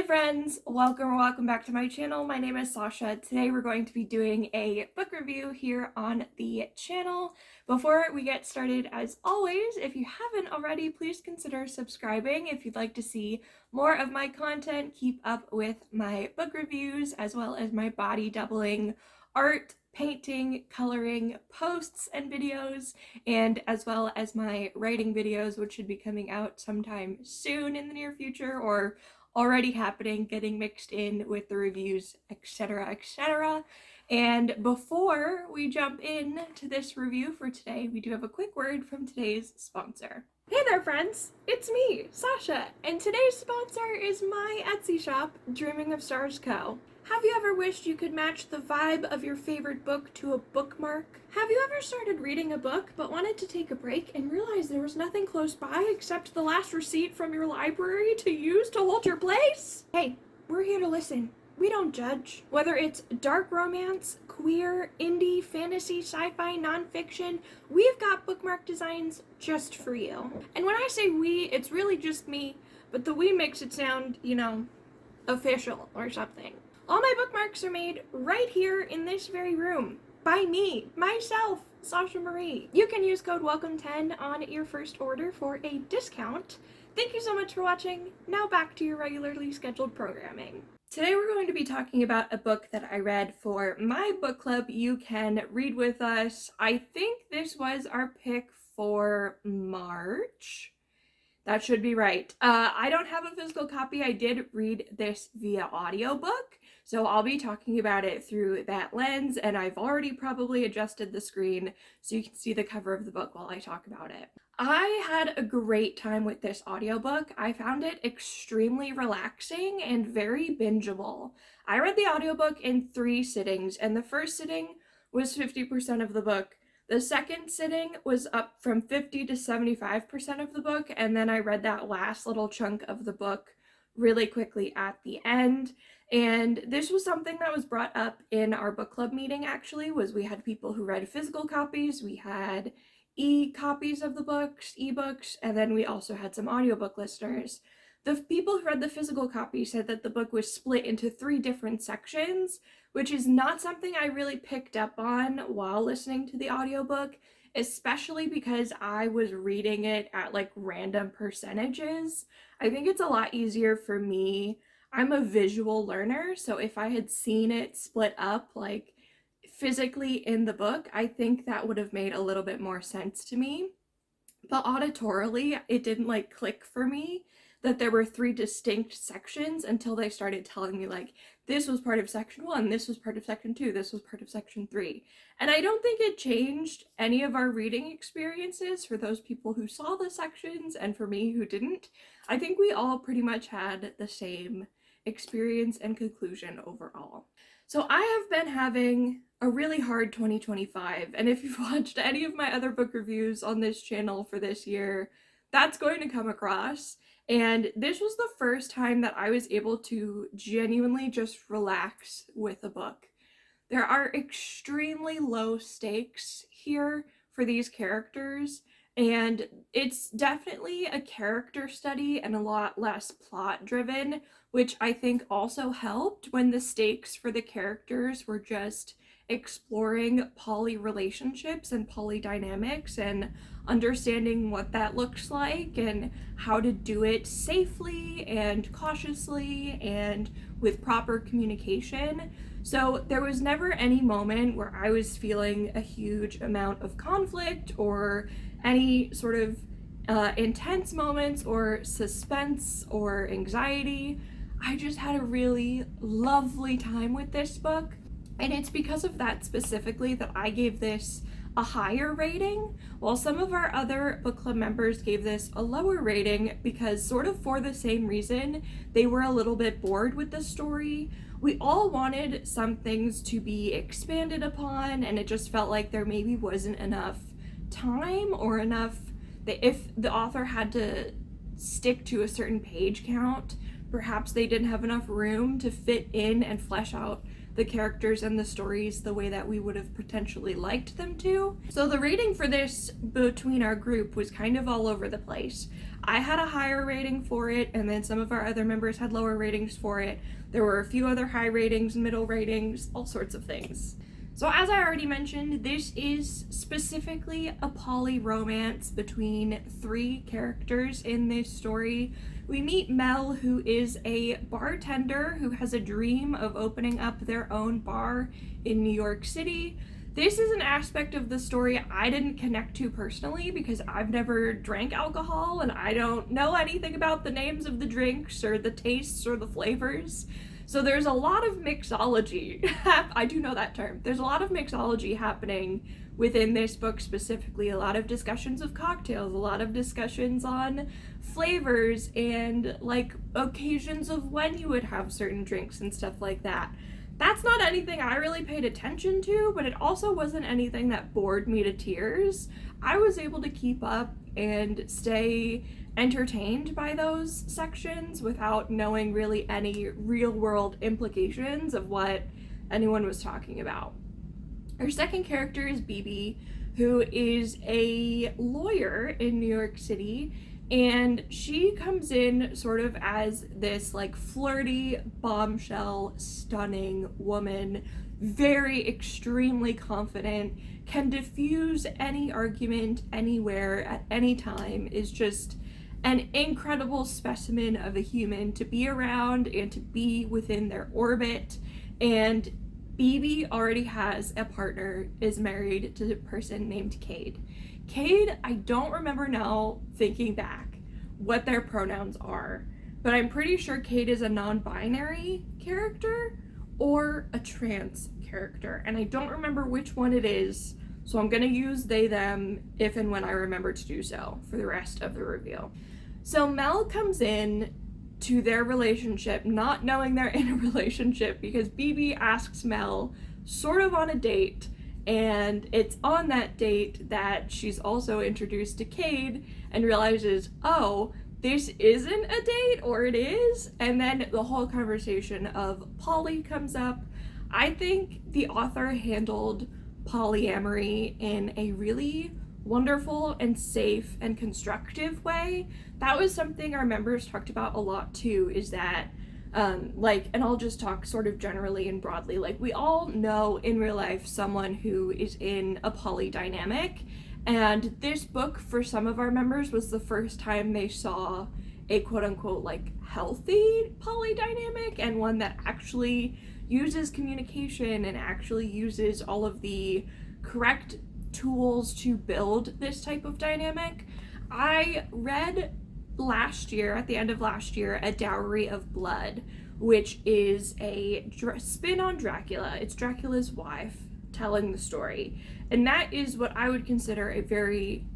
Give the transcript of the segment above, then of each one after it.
friends, welcome back to my channel. My name is Sasha. Today we're going to be doing a book review here on the channel. Before we get started, as always, if you haven't already, please consider subscribing if you'd like to see more of my content, keep up with my book reviews, as well as my body doubling art, painting, coloring posts and videos, and as well as my writing videos, which should be coming out sometime soon in the near future or already happening, getting mixed in with the reviews, etc., etc. And before we jump in to this review for today, we do have a quick word from today's sponsor. Hey there friends, it's me, Sasha, and today's sponsor is my Etsy shop, Dreaming of Stars Co. Have you ever wished you could match the vibe of your favorite book to a bookmark? Have you ever started reading a book but wanted to take a break and realized there was nothing close by except the last receipt from your library to use to hold your place? Hey, we're here to listen. We don't judge. Whether it's dark romance, queer, indie, fantasy, sci-fi, nonfiction, we've got bookmark designs just for you. And when I say we, it's really just me, but the we makes it sound, official or something. All my bookmarks are made right here in this very room by me, myself, Sasha Marie. You can use code WELCOME10 on your first order for a discount. Thank you so much for watching. Now back to your regularly scheduled programming. Today we're going to be talking about a book that I read for my book club, You Can Read With Us. I think this was our pick for March. That should be right. I don't have a physical copy. I did read this via audiobook, so I'll be talking about it through that lens, and I've already probably adjusted the screen so you can see the cover of the book while I talk about it. I had a great time with this audiobook. I found it extremely relaxing and very bingeable. I read the audiobook in 3 sittings, and the first sitting was 50% of the book. The second sitting was up from 50 to 75% of the book, and then I read that last little chunk of the book really quickly at the end. And this was something that was brought up in our book club meeting, actually, was we had people who read physical copies, we had e-copies of the books, ebooks, and then we also had some audiobook listeners. The people who read the physical copy said that the book was split into 3 different sections, which is not something I really picked up on while listening to the audiobook, especially because I was reading it at random percentages. I think it's a lot easier for me. I'm a visual learner, so if I had seen it split up physically in the book, I think that would have made a little bit more sense to me. But auditorily, it didn't click for me that there were 3 distinct sections until they started telling me this was part of section 1, this was part of section 2, this was part of section 3. And I don't think it changed any of our reading experiences for those people who saw the sections and for me who didn't. I think we all pretty much had the same experience and conclusion overall. So I have been having a really hard 2025, and if you've watched any of my other book reviews on this channel for this year, that's going to come across. And this was the first time that I was able to genuinely just relax with a book. There are extremely low stakes here for these characters, and it's definitely a character study and a lot less plot driven, which I think also helped when the stakes for the characters were just exploring poly relationships and poly dynamics and understanding what that looks like and how to do it safely and cautiously and with proper communication. So there was never any moment where I was feeling a huge amount of conflict or any sort of intense moments or suspense or anxiety. I just had a really lovely time with this book. And it's because of that specifically that I gave this a higher rating, while some of our other book club members gave this a lower rating because, sort of for the same reason, they were a little bit bored with the story. We all wanted some things to be expanded upon, and it just felt like there maybe wasn't enough time or enough that if the author had to stick to a certain page count, perhaps they didn't have enough room to fit in and flesh out the characters and the stories the way that we would have potentially liked them to. So the rating for this between our group was kind of all over the place. I had a higher rating for it, and then some of our other members had lower ratings for it. There were a few other high ratings, middle ratings, all sorts of things. So as I already mentioned, this is specifically a poly romance between 3 characters in this story. We meet Mel, who is a bartender who has a dream of opening up their own bar in New York City. This is an aspect of the story I didn't connect to personally because I've never drank alcohol and I don't know anything about the names of the drinks or the tastes or the flavors. So there's a lot of mixology. I do know that term. There's a lot of mixology happening within this book specifically. A lot of discussions of cocktails, a lot of discussions on flavors and like occasions of when you would have certain drinks and stuff like that. That's not anything I really paid attention to, but it also wasn't anything that bored me to tears. I was able to keep up and stay entertained by those sections without knowing really any real world implications of what anyone was talking about. Our second character is BB, who is a lawyer in New York City, and she comes in sort of as this like flirty, bombshell, stunning woman, very extremely confident, can diffuse any argument anywhere at any time, is just an incredible specimen of a human to be around and to be within their orbit. And BB already has a partner, is married to a person named Cade. Cade, I don't remember now, thinking back, what their pronouns are, but I'm pretty sure Cade is a non-binary character or a trans character, and I don't remember which one it is, so I'm gonna use they, them, if and when I remember to do so for the rest of the review. So Mel comes in to their relationship not knowing they're in a relationship because BB asks Mel sort of on a date, and it's on that date that she's also introduced to Cade and realizes, oh, this isn't a date, or it is, and then the whole conversation of poly comes up. I think the author handled polyamory in a really wonderful and safe and constructive way. That was something our members talked about a lot too, is that and I'll just talk sort of generally and broadly, like we all know in real life someone who is in a poly dynamic, and this book for some of our members was the first time they saw a quote-unquote like healthy poly dynamic, and one that actually uses communication and actually uses all of the correct tools to build this type of dynamic. I read last year, at the end of last year, A Dowry of Blood, which is a spin on Dracula. It's Dracula's wife telling the story, and that is what I would consider a very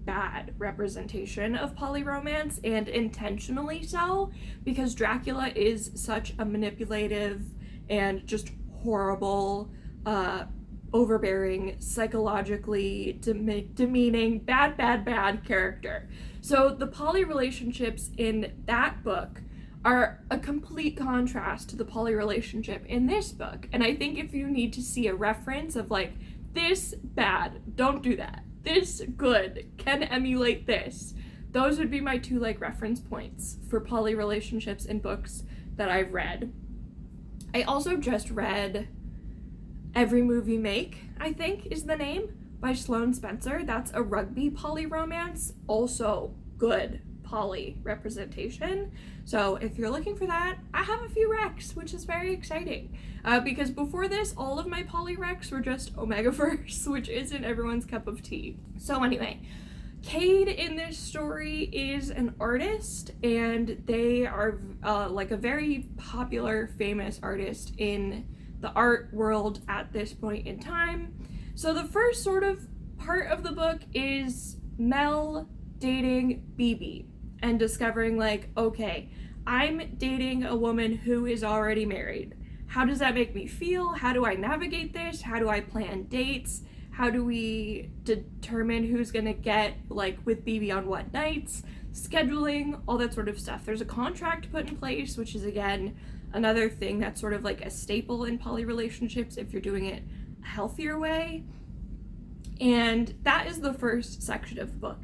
bad representation of polyromance, and intentionally so, because Dracula is such a manipulative and just horrible, overbearing, psychologically demeaning, bad character. So the poly relationships in that book are a complete contrast to the poly relationship in this book. And I think if you need to see a reference of like, this bad, don't do that, this good, can emulate this, those would be my 2 like reference points for poly relationships in books that I've read. I also just read Every Move You Make, I think is the name, by Sloane Spencer. That's a rugby poly romance, also good poly representation. So if you're looking for that, I have a few recs, which is very exciting. Because before this, all of my poly recs were just Omegaverse, which isn't everyone's cup of tea. So anyway, Cade in this story is an artist, and they are like a very popular, famous artist in the art world at this point in time. So the first sort of part of the book is Mel dating BB and discovering like, okay, I'm dating a woman who is already married. How does that make me feel? How do I navigate this? How do I plan dates? How do we determine who's gonna get like with BB on what nights? Scheduling, all that sort of stuff. There's a contract put in place, which is again another thing that's sort of like a staple in poly relationships if you're doing it a healthier way. And that is the first section of the book.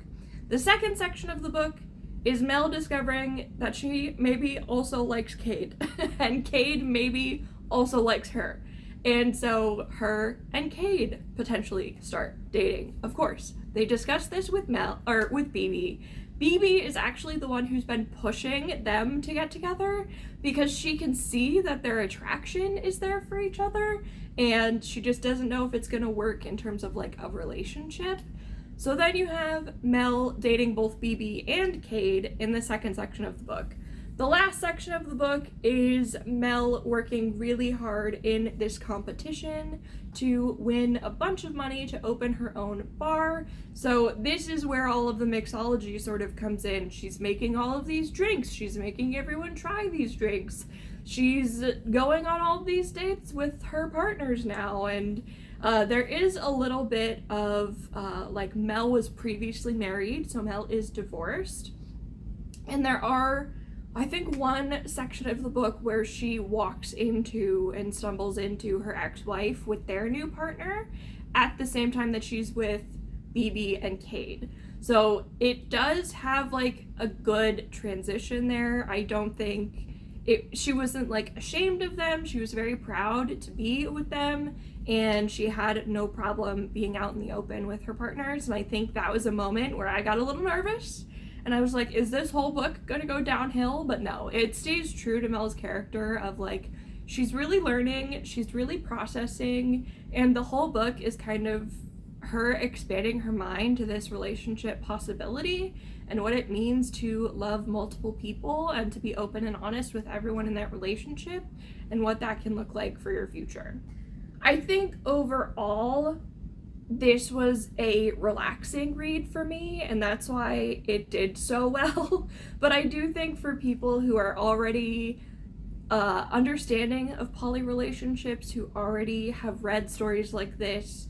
The second section of the book is Mel discovering that she maybe also likes Cade, and Cade maybe also likes her. And so her and Cade potentially start dating. Of course, they discuss this with BB. BB is actually the one who's been pushing them to get together because she can see that their attraction is there for each other, and she just doesn't know if it's gonna work in terms of like a relationship. So then you have Mel dating both BB and Cade in the second section of the book. The last section of the book is Mel working really hard in this competition to win a bunch of money to open her own bar. So this is where all of the mixology sort of comes in. She's making all of these drinks. She's making everyone try these drinks. She's going on all these dates with her partners now, and there is a little bit of like Mel was previously married, so Mel is divorced. And there are, I think, one section of the book where she walks into and stumbles into her ex-wife with their new partner at the same time that she's with BB and Cade. So it does have like a good transition there. I don't think she wasn't like ashamed of them. She was very proud to be with them, and she had no problem being out in the open with her partners. And I think that was a moment where I got a little nervous, and I was like, is this whole book gonna go downhill? But no, it stays true to Mel's character of like, she's really learning, she's really processing, and the whole book is kind of her expanding her mind to this relationship possibility and what it means to love multiple people and to be open and honest with everyone in that relationship and what that can look like for your future. I think overall, this was a relaxing read for me, and that's why it did so well. But I do think for people who are already understanding of poly relationships, who already have read stories like this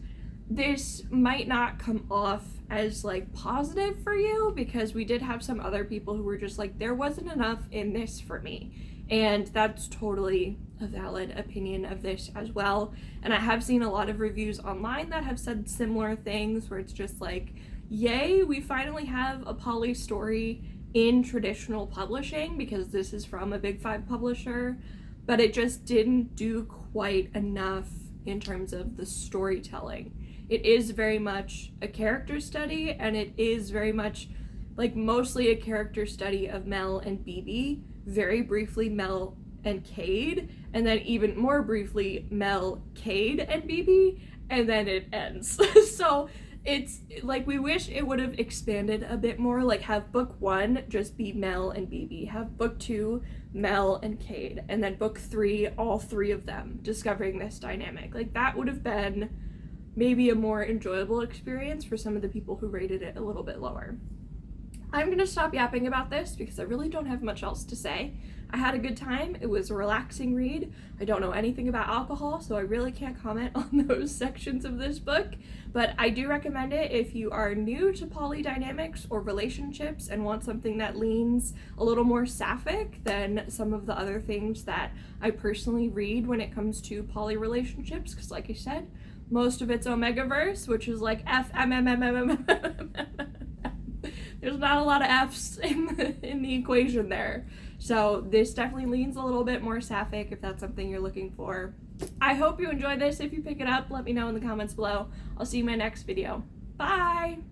might not come off as like positive for you, because we did have some other people who were just like, there wasn't enough in this for me. And that's totally a valid opinion of this as well. And I have seen a lot of reviews online that have said similar things, where it's just like, yay, we finally have a poly story in traditional publishing, because this is from a Big Five publisher, but it just didn't do quite enough in terms of the storytelling. It is very much a character study, and it is very much like mostly a character study of Mel and BB, very briefly Mel and Cade, and then even more briefly Mel, Cade, and BB, and then it ends. So it's like, we wish it would have expanded a bit more, like have book 1 just be Mel and BB, have book 2 Mel and Cade, and then book 3 all 3 of them discovering this dynamic. Like that would have been maybe a more enjoyable experience for some of the people who rated it a little bit lower. I'm gonna stop yapping about this because I really don't have much else to say. I had a good time. It was a relaxing read. I don't know anything about alcohol, so I really can't comment on those sections of this book, but I do recommend it if you are new to poly dynamics or relationships and want something that leans a little more sapphic than some of the other things that I personally read when it comes to poly relationships, because like I said, most of it's Omegaverse, which is like F, M, M, M, M, M, M, M. There's not a lot of F's in the equation there. So this definitely leans a little bit more sapphic if that's something you're looking for. I hope you enjoyed this. If you pick it up, let me know in the comments below. I'll see you in my next video. Bye!